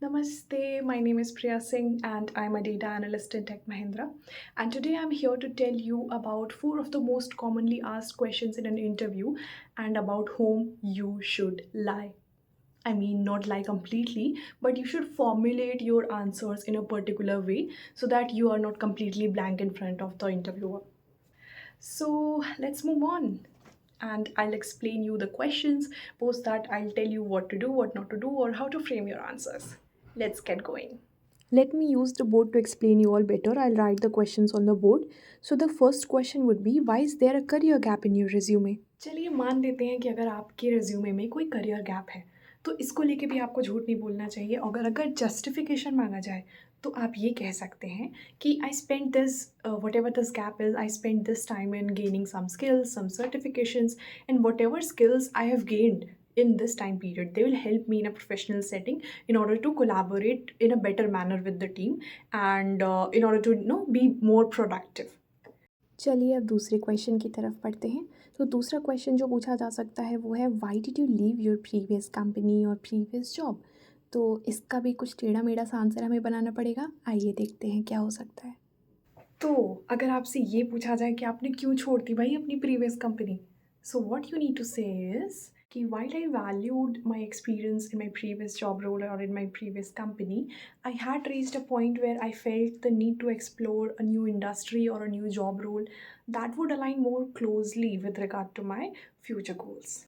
Namaste, my name is Priya Singh and I'm a data analyst in Tech Mahindra. And today I'm here to tell you about four of the most commonly asked questions in an interview and about whom you should lie. I mean, not lie completely, but you should formulate your answers in a particular way so that you are not completely blank in front of the interviewer. So let's move on. And I'll explain you the questions. Post that, I'll tell you what to do, what not to do, or how to frame your answers. Let's get going. Let me use the board to explain you all better. I'll write the questions on the board. So the first question would be, why is there a career gap in your resume? चलिए मान लेते हैं कि अगर आपके resume में कोई career gap है तो इसको लेके भी आपको झूठ नहीं बोलना चाहिए। अगर अगर जस्टिफिकेशन मांगा जाए तो आप ये कह सकते हैं कि I spend this whatever this gap is, I spend this time in gaining some skills, some certifications, and whatever skills I have gained in this time period, they will help me in a professional setting in order to collaborate in a better manner with the team and in order to be more productive. चलिए अब दूसरे question की तरफ पढ़ते हैं। तो दूसरा question जो पूछा जा सकता है वो है, why did you leave your previous company और प्रीवियस जॉब। तो इसका भी कुछ टेढ़ा मेढ़ा सा आंसर हमें बनाना पड़ेगा। आइए देखते हैं क्या हो सकता है। तो अगर आपसे ये पूछा जाए कि आपने क्यों छोड़ दी भाई अपनी previous company, so what you need to say is कि while I valued my experience in my previous job role or in my previous company, I had reached a point where I felt the need to explore a new industry or a new job role that would align more closely with regard to my future goals.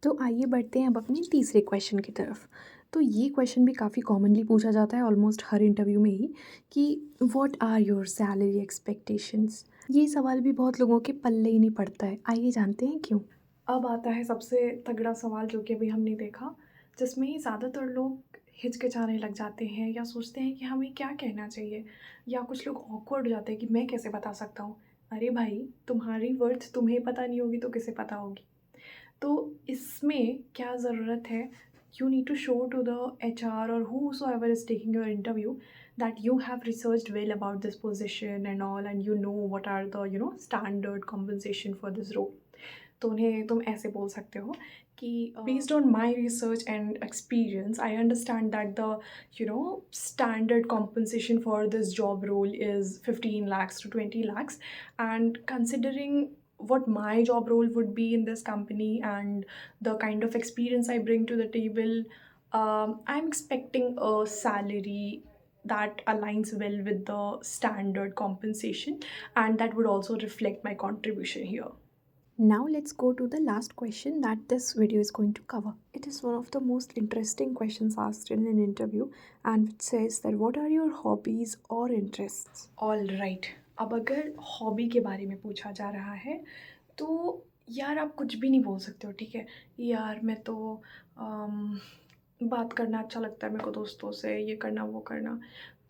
तो आइए बढ़ते हैं अब अपने तीसरे question की तरफ। तो ये क्वेश्चन भी काफ़ी कॉमनली पूछा जाता है ऑलमोस्ट हर इंटरव्यू में ही कि what are your salary expectations. ये सवाल भी बहुत लोगों के पल्ले ही नहीं पड़ता है। आइए जानते हैं क्यों। अब आता है सबसे तगड़ा सवाल जो कि अभी हमने देखा, जिसमें ज़्यादातर लोग हिचकिचाने लग जाते हैं या सोचते हैं कि हमें क्या कहना चाहिए, या कुछ लोग ऑकवर्ड हो जाते हैं कि मैं कैसे बता सकता हूँ। अरे भाई, तुम्हारी वर्थ तुम्हें पता नहीं होगी तो किसे पता होगी। तो इसमें क्या ज़रूरत है, you need to show to the HR or whosoever is taking your interview that you have researched well about this position and all, and you know what are the standard compensation for this role. तो उन्हें तुम ऐसे बोल सकते हो कि based on my research and experience I understand that the standard compensation for this job role is 15 lakhs to 20 lakhs, and considering what my job role would be in this company and the kind of experience I bring to the table, I'm expecting a salary that aligns well with the standard compensation, and that would also reflect my contribution here. Now let's go to the last question that this video is going to cover. It is one of the most interesting questions asked in an interview, and it says that what are your hobbies or interests? All right. अब अगर hobby के बारे में पूछा जा रहा है तो यार आप कुछ भी नहीं बोल सकते हो, ठीक है। यार मैं तो बात करना अच्छा लगता है मेरे को दोस्तों से, ये करना वो करना।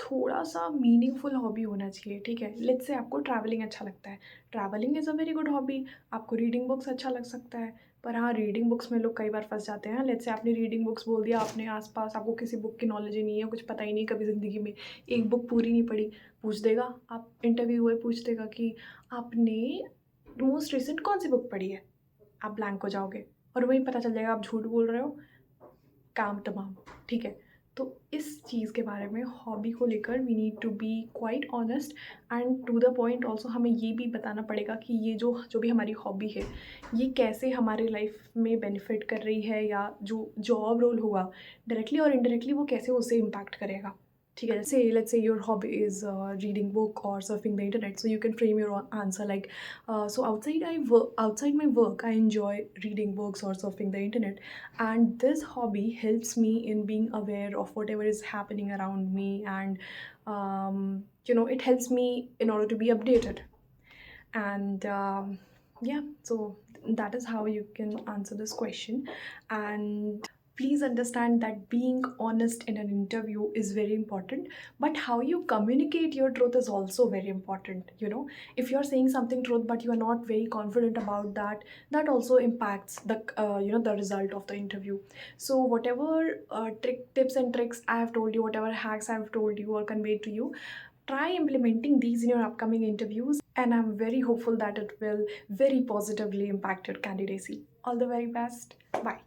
थोड़ा सा मीनिंगफुल हॉबी होना चाहिए, ठीक है। लेट्स से आपको ट्रैवलिंग अच्छा लगता है, travelling is a very good hobby. आपको रीडिंग बुक्स अच्छा लग सकता है, पर हाँ, रीडिंग बुक्स में लोग कई बार फंस जाते हैं। लेट्स से आपने रीडिंग बुक्स बोल दिया, आपने आसपास आपको किसी बुक की नॉलेज ही नहीं है, कुछ पता ही नहीं, कभी ज़िंदगी में एक बुक पूरी नहीं पढ़ी। पूछ देगा, आप इंटरव्यू हुए पूछ देगा कि आपने मोस्ट रिसेंट कौन सी बुक पढ़ी है, आप ब्लैंक हो जाओगे और वहीं पता चल जाएगा आप झूठ बोल रहे हो, काम तमाम, ठीक है। तो इस चीज़ के बारे में, हॉबी को लेकर we need to be quite honest and to the point. Also हमें ये भी बताना पड़ेगा कि ये जो जो भी हमारी हॉबी है ये कैसे हमारे लाइफ में बेनिफिट कर रही है, या जो जॉब रोल होगा डायरेक्टली और इनडायरेक्टली वो कैसे उसे इम्पैक्ट करेगा, ठीक है। Say let's say your hobby is reading book और surfing the internet, so you can frame your answer like, so outside my work I enjoy reading books or surfing the internet, and this hobby helps me in being aware of whatever is happening around me, and it helps me in order to be updated. And yeah, so that is how you can answer this question. And please understand that being honest in an interview is very important, but how you communicate your truth is also very important. If you're saying something truth but you are not very confident about that, that also impacts the the result of the interview. So whatever tips and tricks I have told you, whatever hacks I have told you or conveyed to you, try implementing these in your upcoming interviews, and I'm very hopeful that it will very positively impact your candidacy. All the very best. Bye.